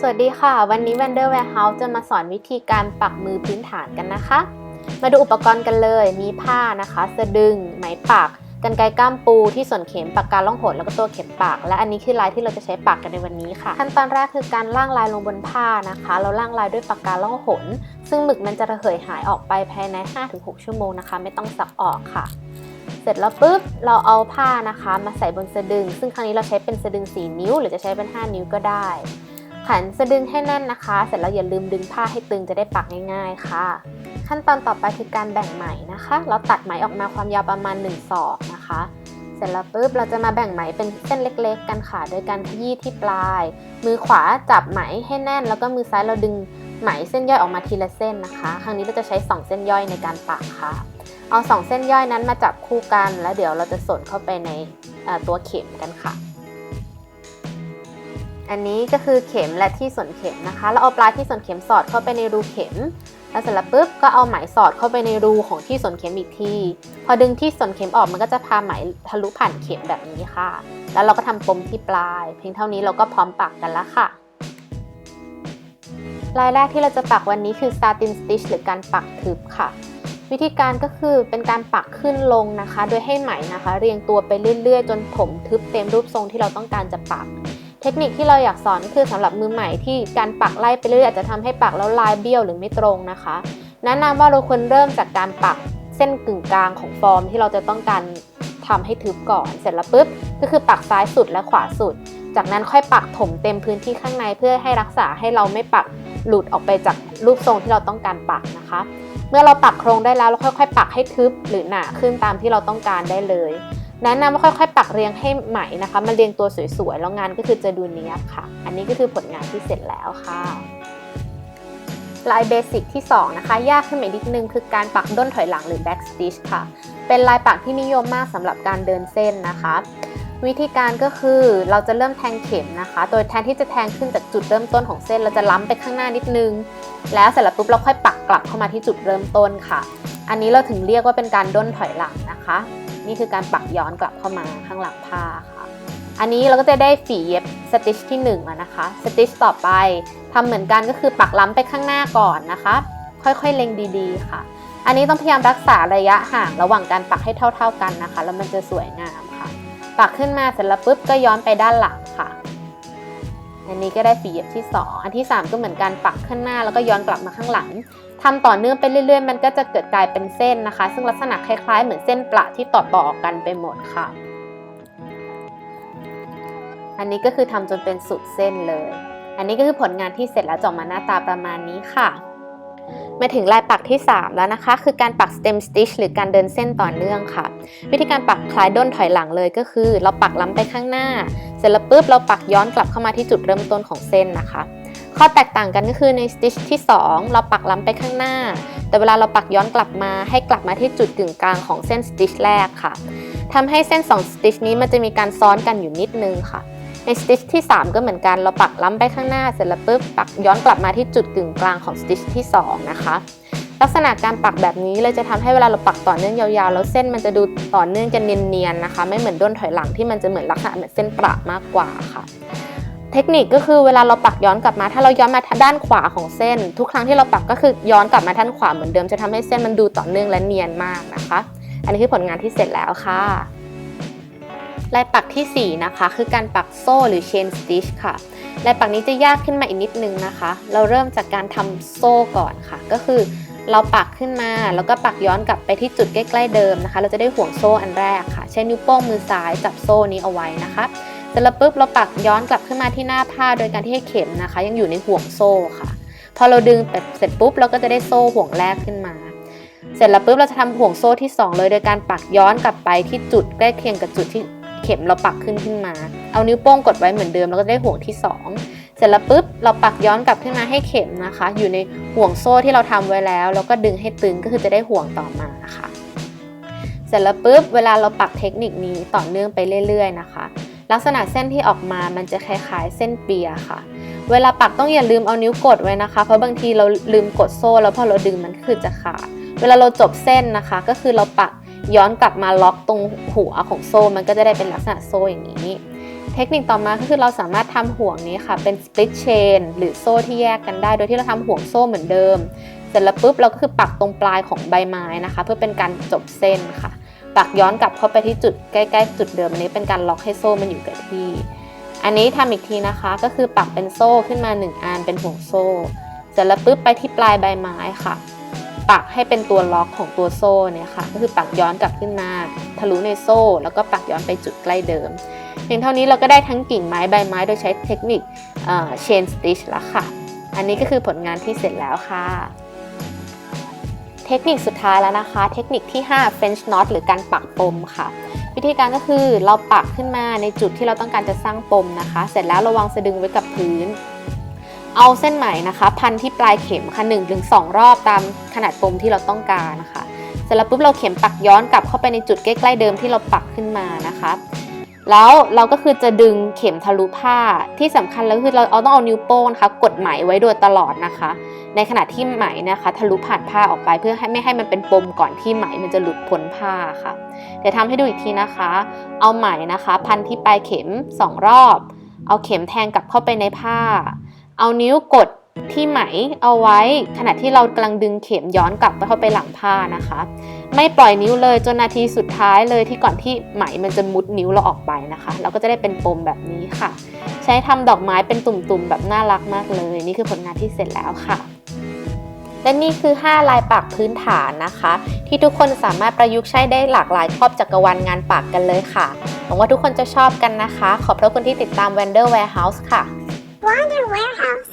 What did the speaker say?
สวัสดีค่ะวันนี้ Wonder Warehouse จะมาสอนวิธีการปักมือพื้นฐานกันนะคะมาดูอุปกรณ์กันเลยมีผ้านะคะสะดึงไหมปักกรรไกรก้ามปูที่ส่วนเข็มปากกาล่องหนแล้วก็ตัวเข็มปักและอันนี้คือลายที่เราจะใช้ปักกันในวันนี้ค่ะขั้นตอนแรกคือการร่างลายลงบนผ้านะคะเราร่างลายด้วยปากกาล่องหนซึ่งหมึกมันจะระเหยหายออกไปภายใน 5-6 ชั่วโมงนะคะไม่ต้องซักออกค่ะเสร็จแล้วปุ๊บเราเอาผ้านะคะมาใส่บนสะดึงซึ่งครั้งนี้เราใช้เป็นสะดึง4นิ้วหรือจะใช้เป็น5นิ้วก็ได้ขันสะดึงให้แน่นนะคะเสร็จแล้วอย่าลืมดึงผ้าให้ตึงจะได้ปักง่ายๆค่ะขั้นตอนต่อไปคือการแบ่งไหมนะคะเราตัดไหมออกมาความยาวประมาณ1 ศอกนะคะเสร็จแล้วปุ๊บเราจะมาแบ่งไหมเป็นเส้นเล็กๆกันค่ะโดยการขยี้ที่ปลายมือขวาจับไหมให้แน่นแล้วก็มือซ้ายเราดึงไหมเส้นย่อยออกมาทีละเส้นนะคะครั้งนี้เราจะใช้2เส้นย่อยในการปักค่ะเอา2เส้นย่อยนั้นมาจับคู่กันแล้วเดี๋ยวเราจะสนเข้าไปในตัวเข็มกันค่ะอันนี้ก็คือเข็มและที่สนเข็มนะคะเราเอาปลายที่สนเข็มสอดเข้าไปในรูเข็มแล้วเสร็จแล้วปุ๊บก็เอาไหมสอดเข้าไปในรูของที่สนเข็มอีกทีพอดึงที่สนเข็มออกมันก็จะพาไหมทะลุผ่านเข็มแบบนี้ค่ะแล้วเราก็ทำปมที่ปลายเพียงเท่านี้เราก็พร้อมปักกันแล้วค่ะลายแรกที่เราจะปักวันนี้คือ Satin Stitch หรือการปักทึบค่ะวิธีการก็คือเป็นการปักขึ้นลงนะคะโดยให้ไหมนะคะเรียงตัวไปเรื่อยๆจนผมทึบเต็มรูปทรงที่เราต้องการจะปักเทคนิคที่เราอยากสอนคือสำหรับมือใหม่ที่การปักไล่ไปเรื่อยอาจจะทำให้ปักแล้วลายเบี้ยวหรือไม่ตรงนะคะแนะนำว่าเราควรเริ่มจากการปักเส้นกึ่งกลางของฟอร์มที่เราจะต้องการทำให้ทึบก่อนเสร็จแล้วปุ๊บก็คือปักซ้ายสุดและขวาสุดจากนั้นค่อยปักถมเต็มพื้นที่ข้างในเพื่อให้รักษาให้เราไม่ปักหลุดออกไปจากรูปทรงที่เราต้องการปักนะคะเมื่อเราปักโครงได้แล้วเราค่อยๆปักให้ทึบหรือหนาขึ้นตามที่เราต้องการได้เลยแนะนำว่าค่อยๆปักเรียงให้ไหมนะคะมาเรียงตัวสวยๆแล้วงานก็คือจะดูเนียบค่ะอันนี้ก็คือผลงานที่เสร็จแล้วค่ะลายเบสิกที่2นะคะยากขึ้นมาอีกนิดนึงคือการปักด้นถอยหลังหรือ back stitch ค่ะเป็นลายปักที่นิยมมากสำหรับการเดินเส้นนะคะวิธีการก็คือเราจะเริ่มแทงเข็มนะคะโดยแทนที่จะแทงขึ้นจากจุดเริ่มต้นของเส้นเราจะล้ำไปข้างหน้านิดนึงแล้วเสร็จแล้วปุ๊บเราค่อยปักกลับเข้ามาที่จุดเริ่มต้นค่ะอันนี้เราถึงเรียกว่าเป็นการด้นถอยหลังนะคะนี่คือการปักย้อนกลับเข้ามาข้างหลังผ้าค่ะอันนี้เราก็จะได้ฝีเย็บสติชที่1แล้วนะคะสติชต่อไปทำเหมือนกันก็คือปักล้ำไปข้างหน้าก่อนนะคะค่อยๆเล็งดีๆค่ะอันนี้ต้องพยายามรักษาระยะห่างระหว่างการปักให้เท่าๆกันนะคะแล้วมันจะสวยงามค่ะปักขึ้นมาเสร็จแล้วปุ๊บก็ย้อนไปด้านหลังค่ะอันนี้ก็ได้ฝีเย็บที่2อันที่3ก็เหมือนกันปักข้างหน้าแล้วก็ย้อนกลับมาข้างหลังทำต่อเนื่องไปเรื่อยๆมันก็จะเกิดกลายเป็นเส้นนะคะซึ่งลักษณะคล้ายๆเหมือนเส้นประที่ต่อๆกันไปหมดค่ะอันนี้ก็คือทำจนเป็นสุดเส้นเลยอันนี้ก็คือผลงานที่เสร็จแล้วจะออกมาหน้าตาประมาณนี้ค่ะมาถึงลายปักที่3แล้วนะคะคือการปัก stem stitch หรือการเดินเส้นต่อเนื่องค่ะวิธีการปักคล้ายด้นถอยหลังเลยก็คือเราปักล้ำไปข้างหน้าเสร็จแล้วปุ๊บเราปักย้อนกลับเข้ามาที่จุดเริ่มต้นของเส้นนะคะข้อแตกต่างกันก็คือใน stitch ที่2เราปักล้ำไปข้างหน้าแต่เวลาเราปักย้อนกลับมาให้กลับมาที่จุดกึ่งกลางของเส้น stitch แรกค่ะทำให้เส้น2 stitch นี้มันจะมีการซ้อนกันอยู่นิดนึงค่ะใน stitch ที่3ก็เหมือนกันเราปักล้ำไปข้างหน้าเสร็จแล้วปุ๊บปักย้อนกลับมาที่จุดกึ่งกลางของ stitch ที่2นะคะลักษณะการปักแบบนี้เลยจะทำให้เวลาเราปักต่อเนื่องยาวๆแล้วเส้นมันจะดูต่อเนื่องจะเนียนๆนะคะไม่เหมือนด้นถอยหลังที่มันจะเหมือนลักษณะเหมือนเส้นประมากกว่าค่ะเทคนิคก็คือเวลาเราปักย้อนกลับมาถ้าเราย้อนมาด้านขวาของเส้นทุกครั้งที่เราปักก็คือย้อนกลับมาด้านขวาเหมือนเดิมจะทำให้เส้นมันดูต่อเนื่องและเนียนมากนะคะอันนี้คือผลงานที่เสร็จแล้วค่ะลายปักที่4นะคะคือการปักโซ่หรือ chain stitch ค่ะลายปักนี้จะยากขึ้นมาอีกนิดนึงนะคะเราเริ่มจากการทำโซ่ก่อนค่ะก็คือเราปักขึ้นมาแล้วก็ปักย้อนกลับไปที่จุดใกล้ๆเดิมนะคะเราจะได้ห่วงโซ่อันแรกค่ะใช้นิ้วโป้งมือซ้ายจับโซ่นี้เอาไว้นะคะเสร็จแล้วปุ๊บเราปักย้อนกลับขึ้นมาที่หน้าผ้าโดยการที่ให้เข็มนะคะยังอยู่ในห่วงโซ่ค่ะพอเราดึงเสร็จปุ๊บเราก็จะได้โซ่ห่วงแรกขึ้นมาเสร็จแล้วปุ๊บเราจะทำห่วงโซ่ที่2เลยโดยการปักย้อนกลับไปที่จุดใกล้เคียงกับจุดที่เข็มเราปักขึ้นมาเอานิ้วโป้งกดไว้เหมือนเดิมแล้วก็ได้ห่วงที่2เสร็จแล้วปุ๊บเราปักย้อนกลับขึ้นมาให้เข็มนะคะอยู่ในห่วงโซ่ที่เราทำไว้แล้วแล้วก็ดึงให้ตึงก็คือจะได้ห่วงต่อมาค่ะเสร็จแล้วปุ๊บเวลาเราปักเทคนิคนี้ต่อเนื่องไปเรื่อยๆนะคะลักษณะเส้นที่ออกมามันจะคล้ายๆเส้นเปียค่ะเวลาปักต้องอย่าลืมเอานิ้วกดไว้นะคะเพราะบางทีเราลืมกดโซ่แล้วพอเราดึงมันคือจะขาดเวลาเราจบเส้นนะคะก็คือเราปักย้อนกลับมาล็อกตรงหัวของโซ่มันก็จะได้เป็นลักษณะโซ่อย่างนี้ เทคนิคต่อมาก็คือเราสามารถทำห่วงนี้ค่ะเป็น split chain หรือโซ่ที่แยกกันได้โดยที่เราทำห่วงโซ่เหมือนเดิมเสร็จแล้วปุ๊บเราก็คือปักตรงปลายของใบไม้นะคะเพื่อเป็นการจบเส้นค่ะปักย้อนกลับเข้าไปที่จุดใกล้ๆจุดเดิมอันนี้เป็นการล็อกให้โซ่มันอยู่กับที่อันนี้ทำอีกทีนะคะก็คือปักเป็นโซ่ขึ้นมา1อันเป็นห่วงโซ่เสร็จแล้วปุ๊บไปที่ปลายใบไม้ค่ะปักให้เป็นตัวล็อกของตัวโซ่เนี่ยค่ะก็คือปักย้อนกลับขึ้นมาทะลุในโซ่แล้วก็ปักย้อนไปจุดใกล้เดิมเพียงเท่านี้เราก็ได้ทั้งกิ่งไม้ใบไม้โดยใช้เทคนิคchain stitch แล้วค่ะอันนี้ก็คือผลงานที่เสร็จแล้วค่ะเทคนิคสุดท้ายแล้วนะคะเทคนิคที่5 French knot หรือการปักปมค่ะวิธีการก็คือเราปักขึ้นมาในจุดที่เราต้องการจะสร้างปมนะคะเสร็จแล้วระวังสะดึงไว้กับพื้นเอาเส้นไหมนะคะพันที่ปลายเข็มค่ะ 1-2 รอบตามขนาดปมที่เราต้องการนะคะเสร็จแล้วปุ๊บเราเข็มปักย้อนกลับเข้าไปในจุดใกล้ๆเดิมที่เราปักขึ้นมานะคะแล้วเราก็คือจะดึงเข็มทะลุผ้าที่สำคัญแล้วคือเราต้องเอานิ้วโป้งนะคะกดไหมไว้โดยตลอดนะคะในขณะที่ไหมนะคะทะลุผ่านผ้าออกไปเพื่อไม่ให้มันเป็นปมก่อนที่ไหมมันจะหลุดพ้นผ้าค่ะเดี๋ยวทำให้ดูอีกทีนะคะเอาไหมนะคะพันที่ปลายเข็ม2 รอบเอาเข็มแทงกลับเข้าไปในผ้าเอานิ้วกดที่ไหมเอาไว้ขณะที่เรากำลังดึงเข็มย้อนกลับเข้าไปหลังผ้านะคะไม่ปล่อยนิ้วเลยจนนาทีสุดท้ายเลยที่ก่อนที่ไหมมันจะมุดนิ้วเราออกไปนะคะเราก็จะได้เป็นปมแบบนี้ค่ะใช้ทำดอกไม้เป็นตุ่มๆแบบน่ารักมากเลยนี่คือผลงานที่เสร็จแล้วค่ะและนี่คือ5ลายปักพื้นฐานนะคะที่ทุกคนสามารถประยุกต์ใช้ได้หลากหลายครอบจักรวาลงานปักกันเลยค่ะหวังว่าทุกคนจะชอบกันนะคะขอบพระคุณที่ติดตาม Wonder Warehouse ค่ะ Wonder Warehouse